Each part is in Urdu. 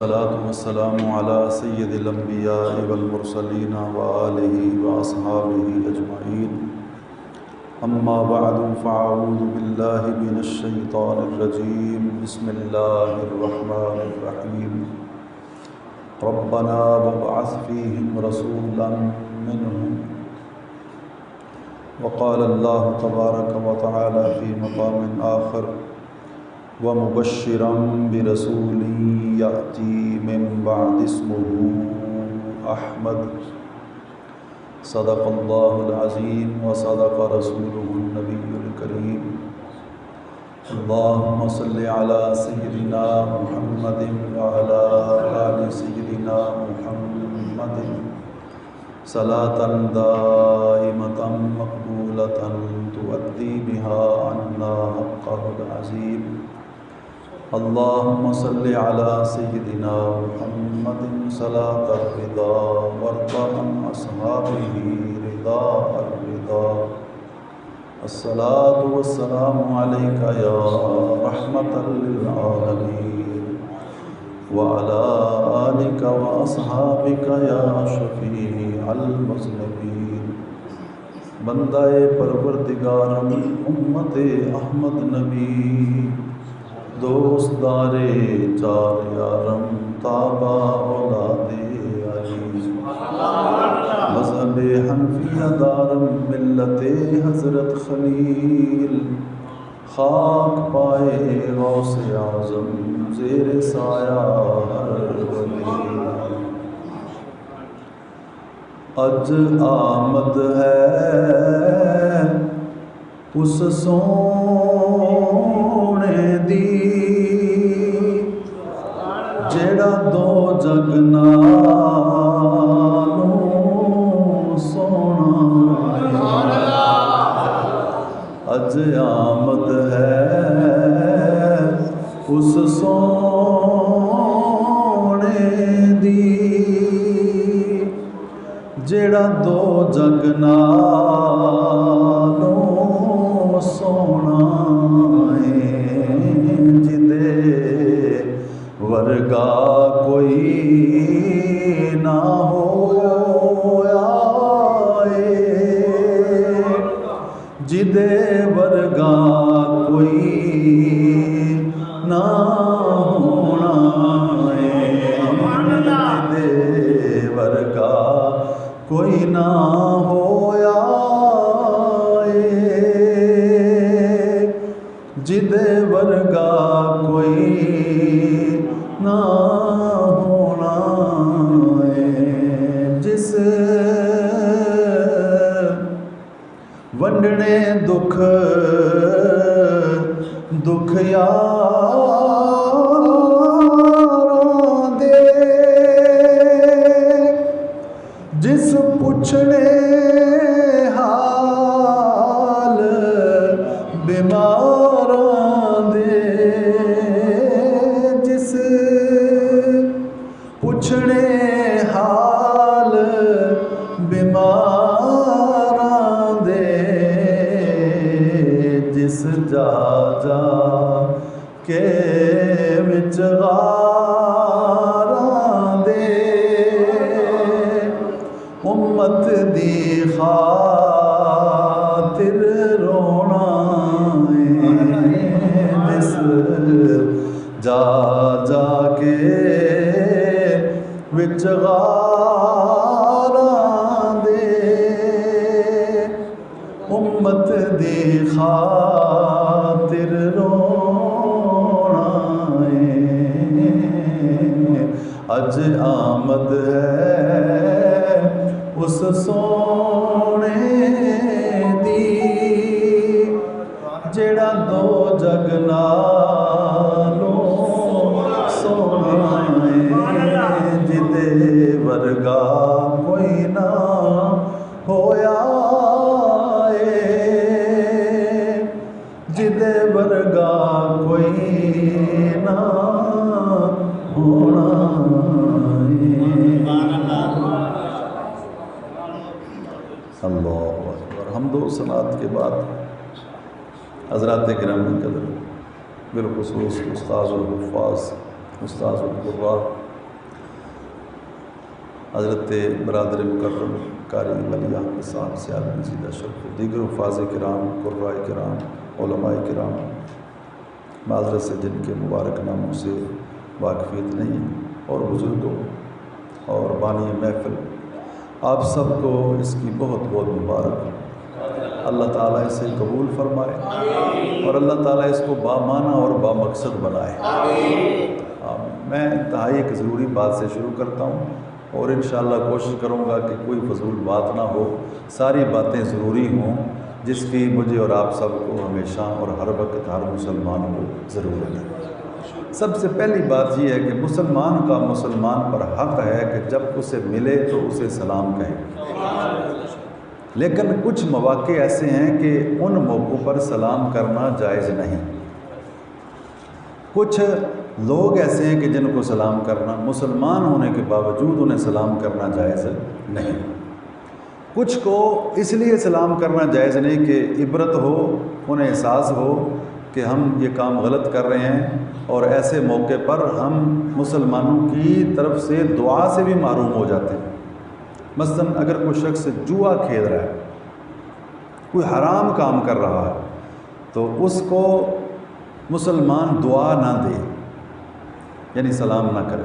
الصلاة والسلام على سيد الأنبياء والمرسلين وآله وأصحابه أجمعين أما بعد فأعوذ بالله من الشيطان الرجيم بسم الله الرحمن الرحيم ربنا وابعث فيهم رسولا منهم وقال الله تبارك وتعالى في مقام آخر ومبشرا برسول يأتي من بعد اسمه أحمد صدق الله العظيم وصدق رسوله النبي الكريم اللهم صل على سيدنا محمد وعلى آل سيدنا محمد صلاة دائمة مقبولة تؤدي بها عنا حقه العظيم اللهم صل على سيدنا محمد صلاة الرضا وارض عن أصحابه رضا الرضا الصلاة والسلام عليك يا رحمة للعالمين وعلى آلك وأصحابك يا شفيع المذنبين بندہ پروردگارم امت احمد نبی دوست دارے چار یارم تابا اولاد علی مذہب حنفیہ دارم ملت حضرت خلیل خاک پائے غوث اعظم زیر سایہ ہر ولی اج آمد ہے اس سونے دی جیڑا دو جگ نالوں سونا اج آمد ہے اس سونے دی جیڑا دو جگ نالوں سونا ہے جدے ورگا کوئی نہ ہویا ہے جدے ورگا کوئی نہ ہونا ہے جدے ورگا کوئی نہ ہویا ہے جدے ورگا کوئی نہ ہونا ہے جس ونڈنے دکھ یاراں دے جس پوچھنے حال بیماراں دے جس پوچھنے حال بیماراں دے جس جا جا کے وچ غاراں دے امت دی خاطر رونا ہے جس جا جا کے وچ غاراں دے امت دی خاطر رونا ہے اج آمد ہے اس سونے دی جیڑا دو جگ نالوں سونا ہے جدے ورگا کوئی نہ ہویا ہے جدے ورگا کوئی نہ ہونا ہے اللہ اکبر حمد و ثناء کے بعد حضرات کرام قدر بالخصوص استاذ الحفاظ استاذ القراء حضرت برادر مکرم قاری ولی احمد صاحب سے آپ مزید اشرف، دیگر حفاظ کرام، قراء کرام، علماء کرام، معذرت سے جن کے مبارک ناموں سے واقفیت نہیں، اور بزرگوں اور بانی محفل، آپ سب کو اس کی بہت بہت مبارک۔ اللہ تعالیٰ اسے قبول فرمائے اور اللہ تعالیٰ اس کو بامعنی اور بامقصد بنائے۔ آمین۔ میں انتہائی ایک ضروری بات سے شروع کرتا ہوں، اور انشاءاللہ کوشش کروں گا کہ کوئی فضول بات نہ ہو، ساری باتیں ضروری ہوں جس کی مجھے اور آپ سب کو ہمیشہ اور ہر وقت ہر مسلمان کو ضرورت ہے۔ سب سے پہلی بات یہ ہے کہ مسلمان کا مسلمان پر حق ہے کہ جب اسے ملے تو اسے سلام کہے، لیکن کچھ مواقع ایسے ہیں کہ ان موقعوں پر سلام کرنا جائز نہیں۔ کچھ لوگ ایسے ہیں کہ جن کو سلام کرنا، مسلمان ہونے کے باوجود انہیں سلام کرنا جائز نہیں۔ کچھ کو اس لیے سلام کرنا جائز نہیں کہ عبرت ہو، انہیں احساس ہو کہ ہم یہ کام غلط کر رہے ہیں، اور ایسے موقع پر ہم مسلمانوں کی طرف سے دعا سے بھی محروم ہو جاتے ہیں۔ مثلا اگر کوئی شخص جوا کھیل رہا ہے، کوئی حرام کام کر رہا ہے، تو اس کو مسلمان دعا نہ دے، یعنی سلام نہ کرے،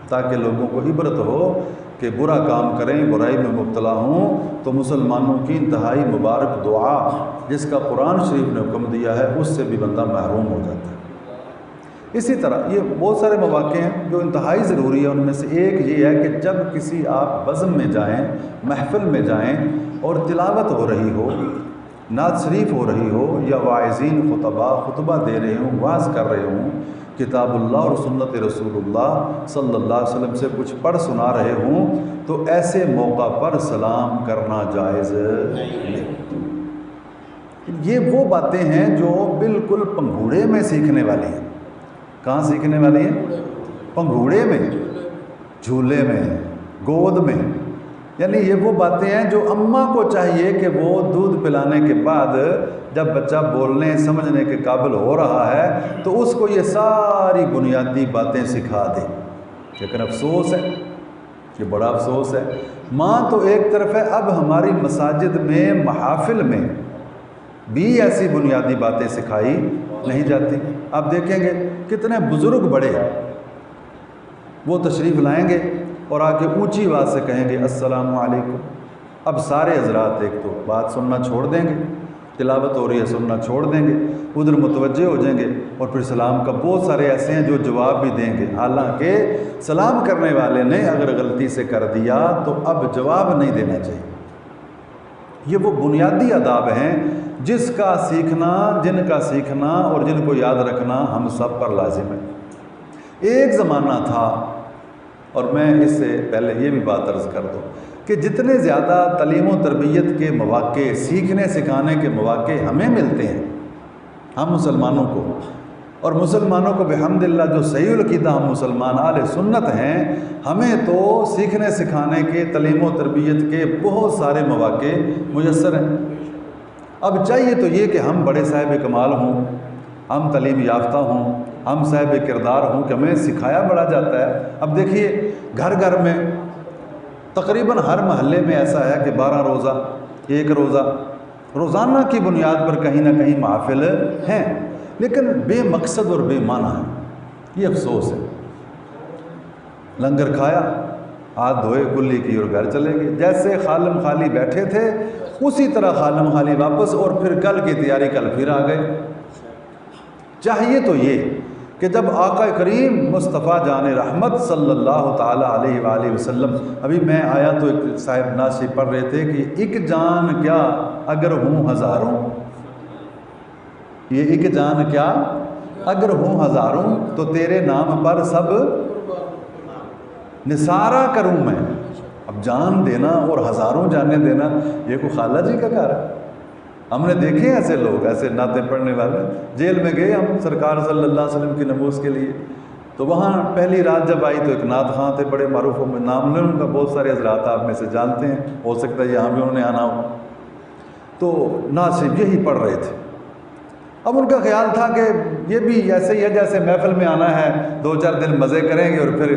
تاکہ لوگوں کو عبرت ہو کہ برا کام کریں، برائی میں مبتلا ہوں تو مسلمانوں کی انتہائی مبارک دعا جس کا قرآن شریف نے حکم دیا ہے اس سے بھی بندہ محروم ہو جاتا ہے۔ اسی طرح یہ بہت سارے مواقع ہیں جو انتہائی ضروری ہے، ان میں سے ایک یہ ہے کہ جب کسی آپ بزم میں جائیں، محفل میں جائیں اور تلاوت ہو رہی ہو، نعت شریف ہو رہی ہو، یا واعظین خطبہ دے رہے ہوں، وعظ کر رہے ہوں، کتاب اللہ اور سنت رسول اللہ صلی اللہ علیہ وسلم سے کچھ پڑھ سنا رہے ہوں، تو ایسے موقع پر سلام کرنا جائز نہیں۔ یہ وہ باتیں ہیں جو بالکل پنگھوڑے میں سیکھنے والی ہیں۔ کہاں سیکھنے والی ہیں؟ پنگھوڑے میں، جھولے میں، گود میں۔ یعنی یہ وہ باتیں ہیں جو اماں کو چاہیے کہ وہ دودھ پلانے کے بعد جب بچہ بولنے سمجھنے کے قابل ہو رہا ہے تو اس کو یہ ساری بنیادی باتیں سکھا دے۔ لیکن افسوس ہے، یہ بڑا افسوس ہے، ماں تو ایک طرف ہے، اب ہماری مساجد میں، محافل میں بھی ایسی بنیادی باتیں سکھائی نہیں جاتی۔ آپ دیکھیں گے کتنے بزرگ بڑے وہ تشریف لائیں گے اور آ کے اونچی آواز سے کہیں گے السلام علیکم۔ اب سارے حضرات ایک تو بات سننا چھوڑ دیں گے، تلاوت ہو رہی ہے سننا چھوڑ دیں گے، ادھر متوجہ ہو جائیں گے، اور پھر سلام کا بہت سارے ایسے ہیں جو جواب بھی دیں گے، حالانکہ سلام کرنے والے نے اگر غلطی سے کر دیا تو اب جواب نہیں دینا چاہیے۔ یہ وہ بنیادی آداب ہیں جس کا سیکھنا، جن کا سیکھنا اور جن کو یاد رکھنا ہم سب پر لازم ہے۔ ایک زمانہ تھا، اور میں اس سے پہلے یہ بھی بات عرض کر دوں کہ جتنے زیادہ تعلیم و تربیت کے مواقع، سیکھنے سکھانے کے مواقع ہمیں ملتے ہیں، ہم مسلمانوں کو، اور مسلمانوں کو بحمدللہ جو صحیح العقیدہ ہم مسلمان اہل سنت ہیں، ہمیں تو سیکھنے سکھانے کے، تعلیم و تربیت کے بہت سارے مواقع میسر ہیں۔ اب چاہیے تو یہ کہ ہم بڑے صاحب کمال ہوں، ہم تعلیم یافتہ ہوں، ہم صاحب کردار ہوں کہ ہمیں سکھایا بڑا جاتا ہے۔ اب دیکھیے گھر گھر میں تقریباً ہر محلے میں ایسا ہے کہ 12 روزہ، 1 روزہ، روزانہ کی بنیاد پر کہیں نہ کہیں محافل ہیں، لیکن بے مقصد اور بے معنی ہے۔ یہ افسوس ہے۔ لنگر کھایا، ہاتھ دھوئے، کلی کی اور گھر چلے گئے، جیسے خالم خالی بیٹھے تھے اسی طرح خالم خالی واپس، اور پھر کل کی تیاری کل پھر آ گئے۔ چاہیے تو یہ کہ جب آقا کریم مصطفیٰ جان رحمت صلی اللہ تعالیٰ علیہ وآلہ وسلم، ابھی میں آیا تو ایک صاحب ناصری پڑھ رہے تھے کہ ایک جان کیا اگر ہوں ہزاروں، یہ ایک جان کیا اگر ہوں ہزاروں تو تیرے نام پر سب نثارا کروں میں۔ اب جان دینا اور ہزاروں جانیں دینا، یہ کوئی خالہ جی کا کار ہے؟ ہم نے دیکھے ایسے لوگ، ایسے نعتیں پڑھنے والے۔ جیل میں گئے ہم سرکار صلی اللہ علیہ وسلم کی نموز کے لیے، تو وہاں پہلی رات جب آئی تو ایک نعت خواں تھے بڑے معروف، میں نام لیں ان کا، بہت سارے حضرات آپ میں سے جانتے ہیں، ہو سکتا ہے یہاں بھی انہوں نے آنا ہو، تو نعت شریف یہی پڑھ رہے تھے۔ اب ان کا خیال تھا کہ یہ بھی ایسے ہی ہے جیسے محفل میں آنا ہے، 2-4 دن مزے کریں گے اور پھر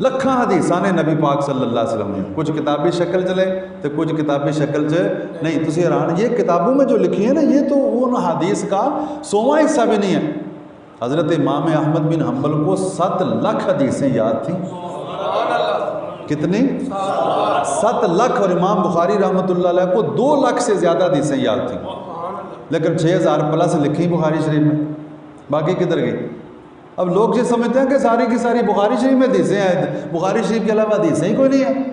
لکھاں حدیثاں نے نبی پاک صلی اللہ علیہ وسلم نے، کچھ کتابی شکل چلے تو کچھ کتابی شکل چ نہیں. تسی حیران، یہ کتابوں میں جو لکھی ہے نا، یہ تو ان حدیث کا 100واں حصہ بھی نہیں ہے. حضرت امام احمد بن حنبل کو 7 لاکھ حدیثیں یاد تھیں. کتنی؟ 7 لاکھ. اور امام بخاری رحمۃ اللہ علیہ کو 2 لاکھ سے زیادہ حدیثیں یاد تھیں، لیکن 6000 پلس لکھی بخاری شریف میں. باقی کدھر گئی؟ اب لوگ یہ سمجھتے ہیں کہ ساری کی ساری بخاری شریف میں حدیثیں ہیں، بخاری شریف کے علاوہ حدیثیں ہی کوئی نہیں ہیں.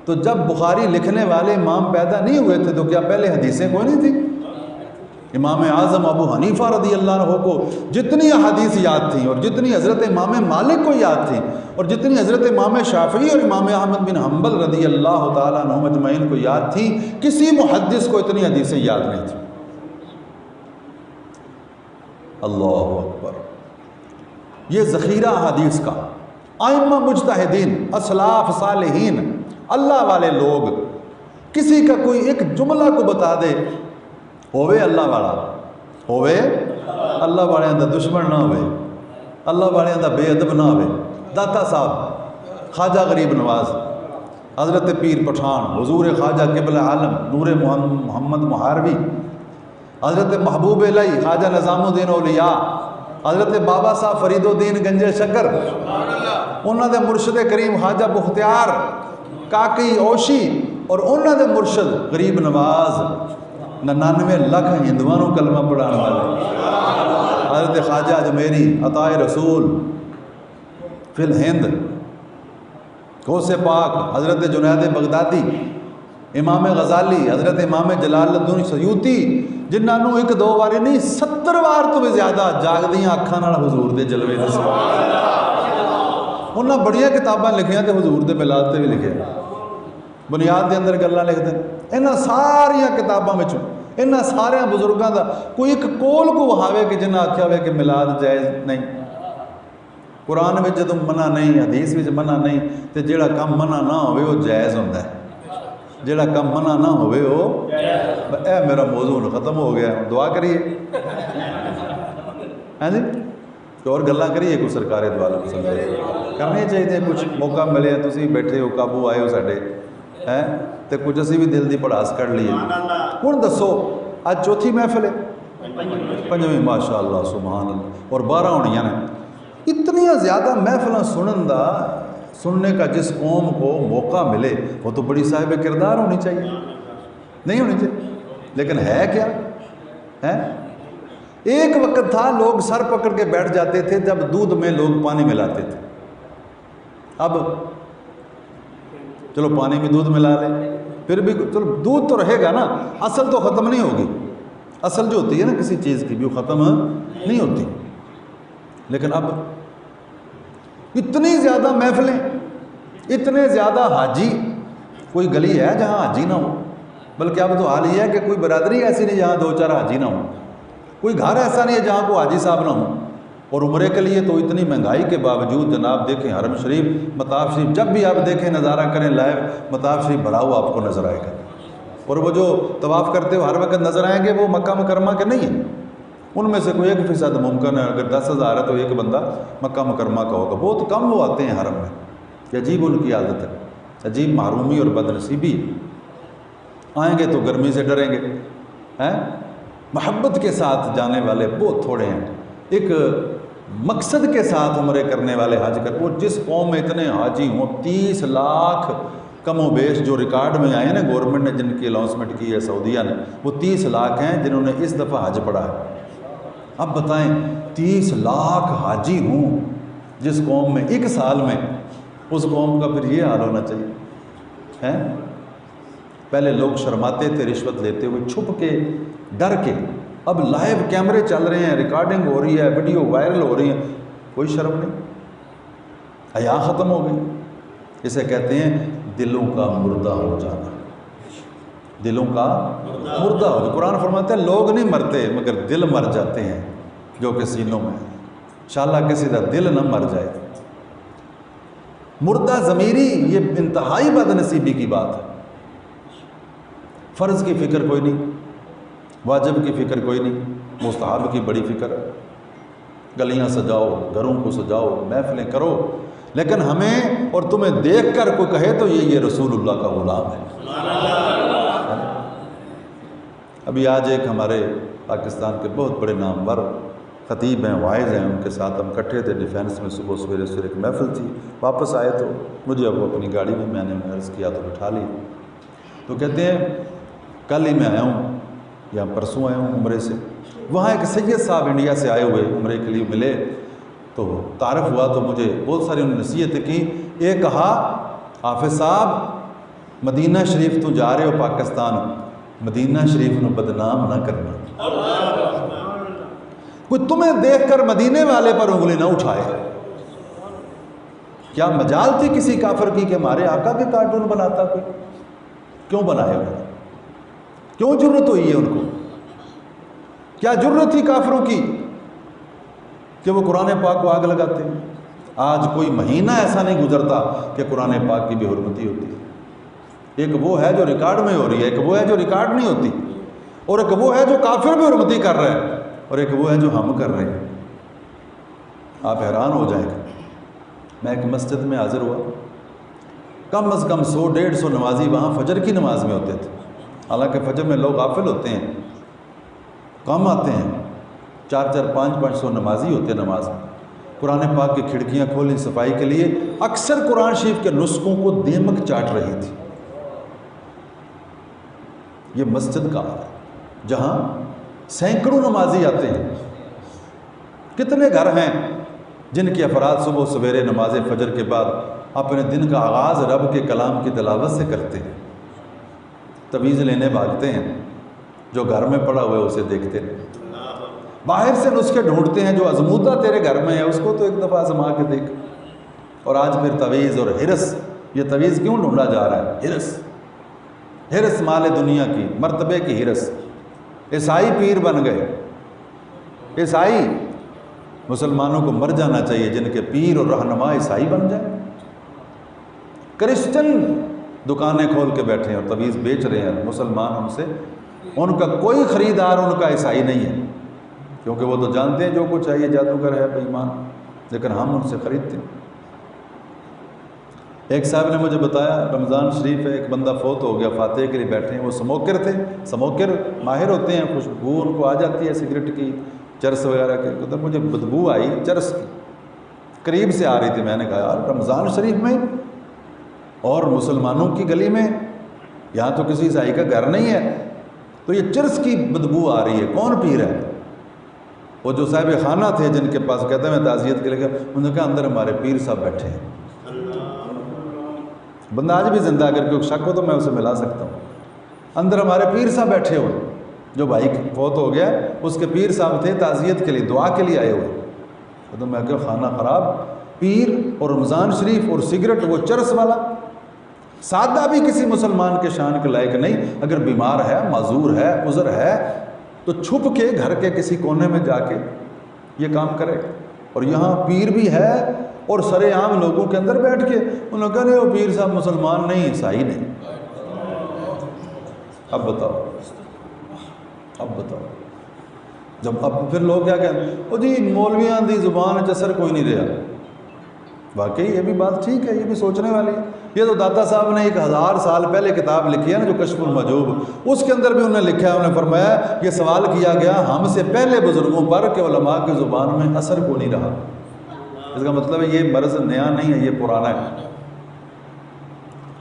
تو جب بخاری لکھنے والے امام پیدا نہیں ہوئے تھے تو کیا پہلے حدیثیں کوئی نہیں تھیں؟ امام اعظم ابو حنیفہ رضی اللہ عنہ کو جتنی حدیث یاد تھیں، اور جتنی حضرت امام مالک کو یاد تھیں، اور جتنی حضرت امام شافعی اور امام احمد بن حنبل رضی اللہ تعالیٰ عنہ اجمعین کو یاد تھیں، کسی محدث کو اتنی حدیثیں یاد نہیں تھیں. اللہ اکبر. یہ ذخیرہ حدیث کا ائمہ مجتہدین، اسلاف صالحین، اللہ والے لوگ، کسی کا کوئی ایک جملہ کو بتا دے، ہوئے اللہ والا، ہوئے اللہ والے دا دشمن نہ ہوئے، اللہ والے دا بے ادب نہ ہوئے. داتا صاحب، خواجہ غریب نواز، حضرت پیر پٹھان، حضور خواجہ قبلہ عالم نور محمد محاروی، حضرت محبوب الہی خواجہ نظام الدین اولیاء، حضرت بابا صاحب فرید الدین گنجے شکر، انہوں دے مرشد کریم خواجہ بختیار کاکی اوشی، اور انہوں دے مرشد غریب نواز 99 لاکھ ہندوانوں کلمہ پڑھانے والے، حضرت خواجہ اجمیری عطائے رسول فی الہند، غوث پاک حضرت جنید بغدادی، امام غزالی، حضرت امام جلال الدین سیوطی، جنہاں نوں 1-2 بار نہیں 70 بار تو بھی زیادہ جاگدیاں اکھاں نال حضور دے جلوے دے سبحان اللہ. انہاں بڑیاں کتاباں لکھیاں تے حضور دے میلاد تے بھی لکھے، بنیاد دے اندر گلاں لکھدے. انہاں ساریاں کتاباں وچوں انہاں سارے بزرگاں دا کوئی ایک کول کو وہاوے کہ جنہاں آکھیا ہوئے کہ میلاد جائز نہیں. قرآن وچ جدوں منع نہیں، حدیث وچ منع نہیں، تے جیڑا کم منع نہ ہوئے وہ جائز ہوندا ہے. جیڑا کم منع نہ ہوئے وہ اے میرا موضوع ختم ہو گیا. دعا کریے ہاں جی، تو اور گلاں کریے کوئی سرکار دو عالم کرنی چاہیے. کچھ موقع ملے، تسی بیٹھے ہو، قابو آئے ہو ساڈے ہیں تے کچھ اسی بھی دل دی پڑھاس کر لیے. ہن دسو اج چوتھی محفل ہے، 5ویں ماشاء اللہ سبحان اللہ، اور 12 ہونیاں نے. اتنی زیادہ محفلاں سننے کا جس قوم کو موقع ملے وہ تو بڑی صاحب کردار ہونی چاہیے، نہیں ہونی چاہیے. لیکن ہے کیا ہے؟ ایک وقت تھا لوگ سر پکڑ کے بیٹھ جاتے تھے جب دودھ میں لوگ پانی ملاتے تھے. اب چلو پانی میں دودھ ملا لیں، پھر بھی چلو دودھ تو رہے گا نا، اصل تو ختم نہیں ہوگی. اصل جو ہوتی ہے نا کسی چیز کی بھی وہ ختم نہیں ہوتی. لیکن اب اتنی زیادہ محفلیں، اتنے زیادہ حاجی، کوئی گلی ہے جہاں حاجی نہ ہو؟ بلکہ اب تو حال یہ ہے کہ کوئی برادری ایسی نہیں جہاں 2-4 حاجی نہ ہوں، کوئی گھر ایسا نہیں ہے جہاں کوئی حاجی صاحب نہ ہوں. اور عمرے کے لیے تو اتنی مہنگائی کے باوجود جناب دیکھیں حرم شریف، مطاف شریف، جب بھی آپ دیکھیں نظارہ کریں لائیو، مطاف شریف بھرا ہوا آپ کو نظر آئے گا. اور وہ جو طواف کرتے ہو ہر وقت نظر آئیں گے وہ مکہ مکرمہ کے نہیں ہیں. ان میں سے کوئی 1% ممکن ہے، اگر 10,000 ہے تو ایک بندہ مکہ مکرمہ کا ہوگا. بہت کم وہ آتے ہیں حرم میں. یہ عجیب ان کی عادت ہے، عجیب محرومی اور بدنصیبی. آئیں گے تو گرمی سے ڈریں گے ہیں. محبت کے ساتھ جانے والے بہت تھوڑے ہیں. ایک مقصد کے ساتھ عمرے کرنے والے حج کر، وہ جس قوم میں اتنے حاجی ہوں، 30 لاکھ کم و بیش جو ریکارڈ میں آئے ہیں نا گورنمنٹ نے جن کی اناؤنسمنٹ کی ہے سعودیہ نے، وہ 30 لاکھ ہیں جنہوں نے اس دفعہ حج پڑھا ہے. اب بتائیں 30 لاکھ حاجی ہوں جس قوم میں ایک سال میں، اس قوم کا پھر یہ حال ہونا چاہیے ہیں. پہلے لوگ شرماتے تھے رشوت لیتے ہوئے چھپ کے، ڈر کے. اب لائیو کیمرے چل رہے ہیں، ریکارڈنگ ہو رہی ہے، ویڈیو وائرل ہو رہی ہیں، کوئی شرم نہیں. حیا ختم ہو گئی. اسے کہتے ہیں دلوں کا مردہ ہو جانا. دلوں کا مردہ ہو جانا. قرآن فرماتا ہے لوگ نہیں مرتے مگر دل مر جاتے ہیں جو کہ سینوں میں. انشاءاللہ کسی کا دل نہ مر جائے. مردہ ضمیری یہ انتہائی بد نصیبی کی بات ہے. فرض کی فکر کوئی نہیں، واجب کی فکر کوئی نہیں، مستحب کی بڑی فکر ہے. گلیاں سجاؤ، گھروں کو سجاؤ، محفلیں کرو، لیکن ہمیں اور تمہیں دیکھ کر کوئی کہے تو یہ رسول اللہ کا غلام ہے۔ ابھی آج ایک ہمارے پاکستان کے بہت بڑے نامور خطیب ہیں، واعظ ہیں، ان کے ساتھ ہم اکٹھے تھے ڈیفینس میں، صبح سویرے ایک محفل تھی، واپس آئے تو مجھے اب اپنی گاڑی میں نے عرض کیا تو بٹھا لی، تو کہتے ہیں کل ہی میں آیا ہوں یا پرسوں آیا ہوں عمرے سے، وہاں ایک سید صاحب انڈیا سے آئے ہوئے عمرے کے لیے ملے تو تعارف ہوا تو مجھے بہت ساری انہوں نے نصیحتیں کی، ایک کہا حافظ صاحب مدینہ شریف تو جا رہے ہو پاکستان، مدینہ شریف نو بدنام نہ کرنا، کوئی تمہیں دیکھ کر مدینے والے پر انگلی نہ اٹھائے۔ کیا مجال تھی کسی کافر کی کہ ہمارے آقا کے کارٹون بناتا کوئی؟ کیوں بنائے ہوئے؟ کیوں جرت ہوئی ہے ان کو؟ کیا جرت تھی کافروں کی کہ وہ قرآن پاک کو آگ لگاتے ہیں؟ آج کوئی مہینہ ایسا نہیں گزرتا کہ قرآن پاک کی بے حرمتی ہوتی ہے۔ ایک وہ ہے جو ریکارڈ میں ہو رہی ہے، ایک وہ ہے جو ریکارڈ نہیں ہوتی، اور ایک وہ ہے جو کافر بے حرمتی کر رہے ہیں، اور ایک وہ ہے جو ہم کر رہے ہیں۔ آپ حیران ہو جائیں گے۔ میں ایک مسجد میں حاضر ہوا، کم از کم 100-150 نمازی وہاں فجر کی نماز میں ہوتے تھے، حالانکہ فجر میں لوگ غافل ہوتے ہیں، کم آتے ہیں، 4-4 500 نمازی ہوتے ہیں نماز میں۔ قرآن پاک کی کھڑکیاں کھولیں صفائی کے لیے، اکثر قرآن شریف کے نسخوں کو دیمک چاٹ رہی تھی۔ یہ مسجد کا حال ہے جہاں سینکڑوں نمازی آتے ہیں۔ کتنے گھر ہیں جن کے افراد صبح سویرے نماز فجر کے بعد اپنے دن کا آغاز رب کے کلام کی تلاوت سے کرتے ہیں، تویز لینے بھاگتے ہیں، جو گھر میں پڑا ہوا ہے اسے دیکھتے ہیں، باہر سے نسخے ڈھونڈتے ہیں، جو ازمودہ تیرے گھر میں ہے اس کو تو ایک دفعہ آزما کے دیکھ۔ اور آج پھر تویز اور ہرس، یہ تویز کیوں ڈھونڈا جا رہا ہے؟ ہرس مال دنیا کی، مرتبے کی ہرس۔ عیسائی پیر بن گئے، عیسائی، مسلمانوں کو مر جانا چاہیے جن کے پیر اور رہنما عیسائی بن جائیں۔ کرسچن دکانیں کھول کے بیٹھے ہیں اور تویز بیچ رہے ہیں، مسلمان ان سے، ان کا کوئی خریدار ان کا عیسائی نہیں ہے، کیونکہ وہ تو جانتے ہیں جو کچھ ہے یہ جادوگر ہے، بے ایمان، لیکن ہم ان سے خریدتے ہیں۔ ایک صاحب نے مجھے بتایا رمضان شریف ہے، ایک بندہ فوت ہو گیا، فاتحے کے لیے بیٹھے ہیں، وہ سموکر تھے، سموکر ماہر ہوتے ہیں، خوشبو ان کو آ جاتی ہے سگریٹ کی، چرس وغیرہ کی، تو مجھے بدبو آئی چرس کی، قریب سے آ رہی تھی۔ میں نے کہا یار رمضان شریف میں اور مسلمانوں کی گلی میں، یہاں تو کسی عیسائی کا گھر نہیں ہے، تو یہ چرس کی بدبو آ رہی ہے، کون پیر ہے؟ وہ جو صاحب خانہ تھے جن کے پاس کہتے ہیں میں تعزیت کے لیے گیا، انہوں نے کہا اندر ہمارے پیر صاحب بیٹھے ہیں۔ بندہ آج بھی زندہ، اگر کوئی شک ہو تو میں اسے ملا سکتا ہوں، اندر ہمارے پیر صاحب بیٹھے ہوئے، جو بھائی فوت ہو گیا اس کے پیر صاحب تھے، تعزیت کے لیے دعا کے لیے آئے ہوئے۔ تو میں کہا خانہ خراب، پیر اور رمضان شریف اور سگریٹ، وہ چرس والا، سادہ بھی کسی مسلمان کے شان کے لائق نہیں۔ اگر بیمار ہے، معذور ہے، عذر ہے تو چھپ کے گھر کے کسی کونے میں جا کے یہ کام کرے، اور یہاں پیر بھی ہے اور سرے عام لوگوں کے اندر بیٹھ کے انہوں نے کہا نہیں وہ پیر صاحب مسلمان نہیں، عیسائی نہیں۔ اب بتاؤ، جب اب پھر لوگ کیا کہتے ہیں، او جی مولویاں دی زبان اثر کوئی نہیں رہا۔ واقعی یہ بھی بات ٹھیک ہے، یہ بھی سوچنے والی ہے۔ یہ تو داتا صاحب نے 1000 سال پہلے کتاب لکھی ہے نا، جو کشف المحجوب، اس کے اندر بھی انہوں نے لکھا ہے، انہوں نے فرمایا یہ سوال کیا گیا ہم سے پہلے بزرگوں پر کہ علماء کی زبان میں اثر کو نہیں رہا۔ اس کا مطلب ہے یہ مرض نیا نہیں ہے، یہ پرانا ہے،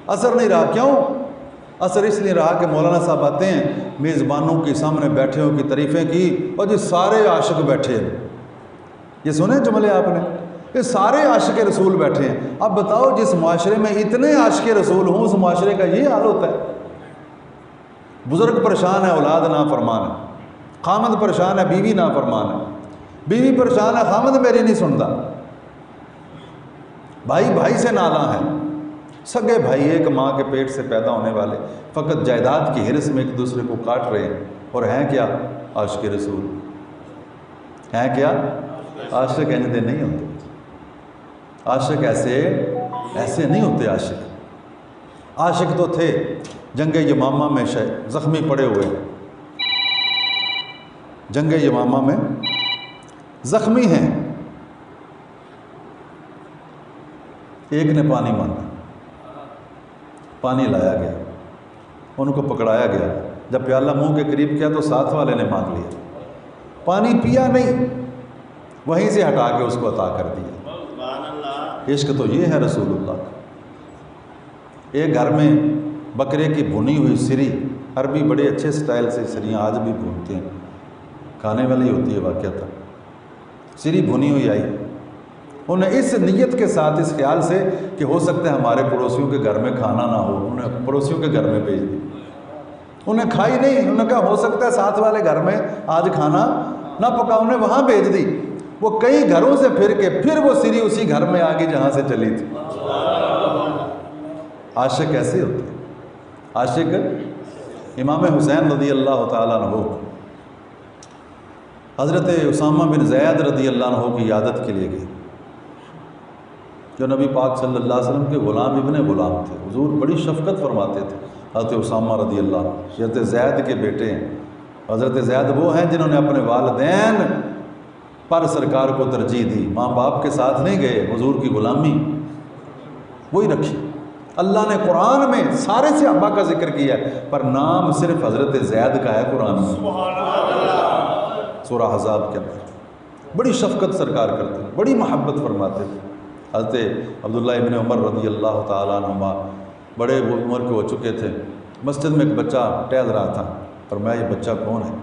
اثر نہیں رہا۔ کیوں اثر؟ اس لیے رہا کہ مولانا صاحب آتے ہیں، میزبانوں کے سامنے بیٹھے ہوں کی تعریفیں کی، اور جی سارے عاشق بیٹھے ہیں، یہ سنے جملے آپ نے، کہ سارے عاشق رسول بیٹھے ہیں۔ اب بتاؤ جس معاشرے میں اتنے عاشق رسول ہوں، اس معاشرے کا یہ حال ہوتا ہے۔ بزرگ پریشان ہے، اولاد نافرمان ہے، خامد پریشان ہے، بیوی نافرمان ہے، بیوی پریشان ہے، خامد میری نہیں سنتا، بھائی بھائی سے نالاں ہے، سگے بھائی ایک ماں کے پیٹ سے پیدا ہونے والے فقط جائیداد کی ہرس میں ایک دوسرے کو کاٹ رہے ہیں، اور ہیں کیا؟ عاشق رسول ہیں کیا؟ عاشق ایندے نہیں ہوتے، عاشق ایسے نہیں ہوتے۔ عاشق تو تھے جنگ یمامہ میں زخمی پڑے ہوئے، جنگ یمامہ میں زخمی ہیں، ایک نے پانی مانگا، پانی لایا گیا، ان کو پکڑایا گیا، جب پیالہ منہ کے قریب کیا تو ساتھ والے نے مانگ لیا، پانی پیا نہیں، وہیں سے ہٹا کے اس کو عطا کر دیا۔ عشق تو یہ ہے رسول اللہ کا۔ ایک گھر میں بکرے کی بھنی ہوئی سری، عربی بڑے اچھے سٹائل سے سریاں آج بھی بھونتے ہیں، کھانے والی ہوتی ہے واقعہ تھا، سری بھنی ہوئی آئی، انہیں اس نیت کے ساتھ، اس خیال سے کہ ہو سکتا ہے ہمارے پڑوسیوں کے گھر میں کھانا نہ ہو، انہیں پڑوسیوں کے گھر میں بھیج دی، انہیں کھائی نہیں، انہوں نے کہا ہو سکتا ہے ساتھ والے گھر میں آج کھانا نہ پکا، انہیں وہاں بھیج دی، وہ کئی گھروں سے پھر کے پھر وہ سری اسی گھر میں آ گئی جہاں سے چلی تھی۔ عاشق ایسے ہوتے ہیں۔ عاشق امام حسین رضی اللہ تعالیٰ عنہ حضرت اسامہ بن زید رضی اللہ عنہ کی عیادت کے لیے گئے، جو نبی پاک صلی اللہ علیہ وسلم کے غلام ابن غلام تھے، حضور بڑی شفقت فرماتے تھے۔ حضرت اسامہ رضی اللہ عنہ حضرت زید کے بیٹے ہیں، حضرت زید وہ ہیں جنہوں نے اپنے والدین پر سرکار کو ترجیح دی، ماں باپ کے ساتھ نہیں گئے، حضور کی غلامی وہی رکھی۔ اللہ نے قرآن میں سارے صحابہ کا ذکر کیا ہے، پر نام صرف حضرت زید کا ہے قرآن میں، سورہ احزاب کے اندر۔ بڑی شفقت سرکار کرتے ہیں، بڑی محبت فرماتے تھے۔ حضرت عبداللہ ابن عمر رضی اللہ تعالیٰ عنہما بڑے عمر کے ہو چکے تھے، مسجد میں ایک بچہ ٹہل رہا تھا، فرمایا یہ بچہ کون ہے؟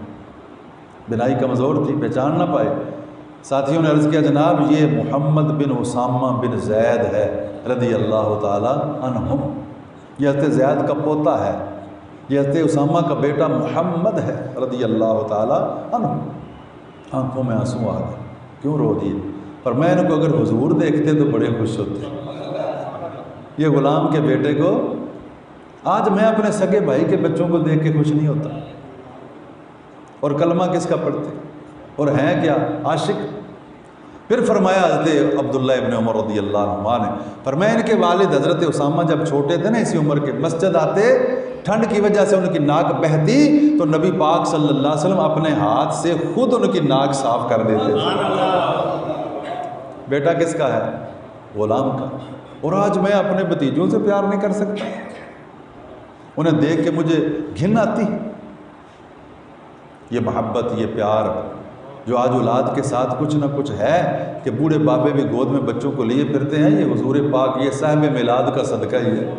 بینائی کمزور تھی، پہچان نہ پائے۔ ساتھیوں نے عرض کیا جناب یہ محمد بن اسامہ بن زید ہے رضی اللہ تعالیٰ عنہم، یہ حضرت زید کا پوتا ہے، یہ حضرت اسامہ کا بیٹا محمد ہے رضی اللہ تعالیٰ عنہ۔ آنکھوں میں آنسو آ گئے، کیوں رو دیے؟ پر میں ان کو اگر حضور دیکھتے تو بڑے خوش ہوتے، یہ غلام کے بیٹے کو۔ آج میں اپنے سگے بھائی کے بچوں کو دیکھ کے خوش نہیں ہوتا، اور کلمہ کس کا پڑھتے، اور ہیں کیا عاشق۔ پھر فرمایا حضرت عبداللہ ابن عمر رضی اللہ عنہ نے فرمایا ان کے والد حضرت اسامہ جب چھوٹے تھے نا، اسی عمر کے، مسجد آتے ٹھنڈ کی وجہ سے ان کی ناک بہتی تو نبی پاک صلی اللہ علیہ وسلم اپنے ہاتھ سے خود ان کی ناک صاف کر دیتے تھے۔ بیٹا کس کا ہے؟ غلام کا۔ اور آج میں اپنے بھتیجوں سے پیار نہیں کر سکتا، انہیں دیکھ کے مجھے گھن آتی۔ یہ محبت، یہ پیار جو آج اولاد کے ساتھ کچھ نہ کچھ ہے کہ بوڑھے بابے بھی گود میں بچوں کو لیے پھرتے ہیں، یہ حضور پاک، یہ صاحب میلاد کا صدقہ ہی ہے۔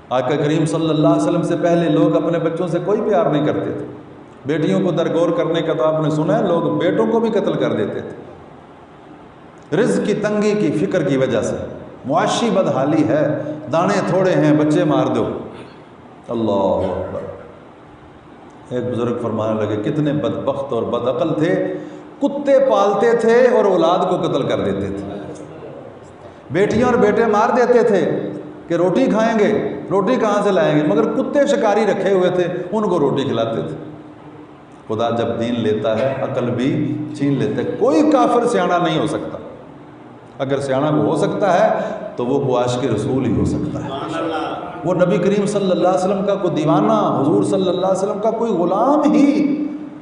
آقا کریم صلی اللہ علیہ وسلم سے پہلے لوگ اپنے بچوں سے کوئی پیار نہیں کرتے تھے، بیٹیوں کو درگور کرنے کا تو آپ نے سنا ہے، لوگ بیٹوں کو بھی قتل کر دیتے تھے، رزق کی تنگی کی فکر کی وجہ سے۔ معاشی بدحالی ہے، دانے تھوڑے ہیں بچے مار دو۔ اللہ اکبر۔ ایک بزرگ فرمانے لگے کتنے بدبخت اور بدعقل تھے، کتے پالتے تھے اور اولاد کو قتل کر دیتے تھے، بیٹیاں اور بیٹے مار دیتے تھے کہ روٹی کھائیں گے، روٹی کہاں سے لائیں گے، مگر کتے شکاری رکھے ہوئے تھے، ان کو روٹی کھلاتے تھے۔ خدا جب دین لیتا ہے عقل بھی چھین لیتا ہے۔ کوئی کافر سیاںا نہیں ہو سکتا، اگر سیاںا کو ہو سکتا ہے تو وہ عاشق رسول ہی ہو سکتا ہے، وہ نبی کریم صلی اللہ علیہ وسلم کا کوئی دیوانہ، حضور صلی اللہ علیہ وسلم کا کوئی غلام ہی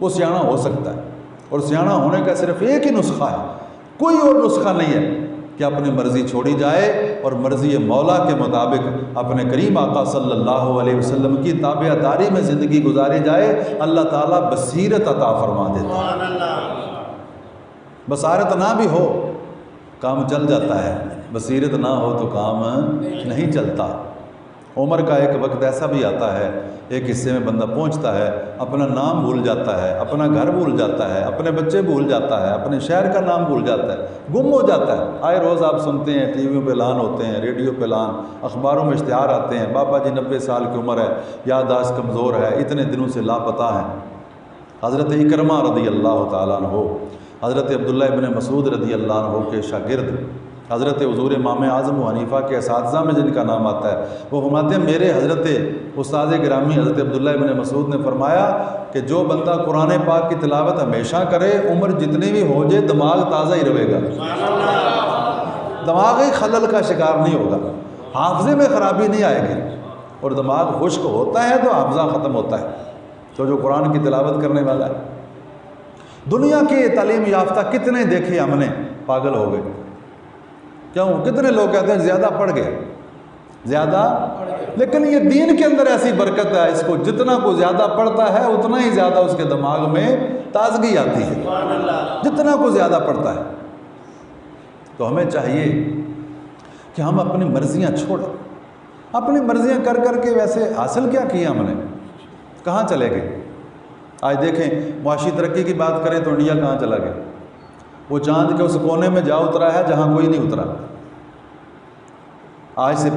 وہ سیاںا ہو سکتا ہے۔ اور سیاںا ہونے کا صرف ایک ہی نسخہ ہے، کوئی اور نسخہ نہیں ہے کہ اپنی مرضی چھوڑی جائے اور مرضی مولا کے مطابق اپنے کریم آقا صلی اللہ علیہ وسلم کی تابع داری میں زندگی گزاری جائے۔ اللہ تعالیٰ بصیرت عطا فرما دیتا ہے۔ بصارت نہ بھی ہو کام چل جاتا ہے، بصیرت نہ ہو تو کام نہیں چلتا۔ عمر کا ایک وقت ایسا بھی آتا ہے، ایک حصے میں بندہ پہنچتا ہے، اپنا نام بھول جاتا ہے، اپنا گھر بھول جاتا ہے، اپنے بچے بھول جاتا ہے، اپنے شہر کا نام بھول جاتا ہے، گم ہو جاتا ہے۔ آئے روز آپ سنتے ہیں، ٹی ویوں پہ اعلان ہوتے ہیں، ریڈیو پہ اعلان، اخباروں میں اشتہار آتے ہیں، بابا جی 90 سال کی عمر ہے، یادداشت کمزور ہے، اتنے دنوں سے لاپتہ ہیں۔ حضرت اکرمہ رضی اللہ تعالیٰ عنہ، حضرت عبداللہ ابن مسعود رضی اللہ عنہ کے شاگرد، حضرت حضور امام اعظم و حنیفہ کے اساتذہ میں جن کا نام آتا ہے، وہ فرماتے ہیں میرے حضرت استاد گرامی حضرت عبداللہ ابن مسعود نے فرمایا کہ جو بندہ قرآن پاک کی تلاوت ہمیشہ کرے، عمر جتنی بھی ہو جائے دماغ تازہ ہی رہے گا، دماغی خلل کا شکار نہیں ہوگا، حافظے میں خرابی نہیں آئے گی، اور دماغ خشک ہوتا ہے تو حافظہ ختم ہوتا ہے۔ تو جو قرآن کی تلاوت کرنے والا ہے، دنیا کے تعلیم یافتہ کتنے دیکھے ہم نے پاگل ہو گئے، کیوں؟ کتنے لوگ کہتے ہیں زیادہ پڑھ گئے، زیادہ، لیکن یہ دین کے اندر ایسی برکت ہے، اس کو جتنا کو زیادہ پڑھتا ہے اتنا ہی زیادہ اس کے دماغ میں تازگی آتی ہے، جتنا کو زیادہ پڑھتا ہے۔ تو ہمیں چاہیے کہ ہم اپنی مرضیاں چھوڑیں، اپنی مرضیاں کر کر کے ویسے حاصل کیا کیا ہم نے، کہاں چلے گئے؟ آج دیکھیں معاشی ترقی کی بات کریں تو انڈیا کہاں چلا گیا؟ وہ چاند کے اس کونے میں جا اترا ہے جہاں کوئی نہیں اترا۔ آج سے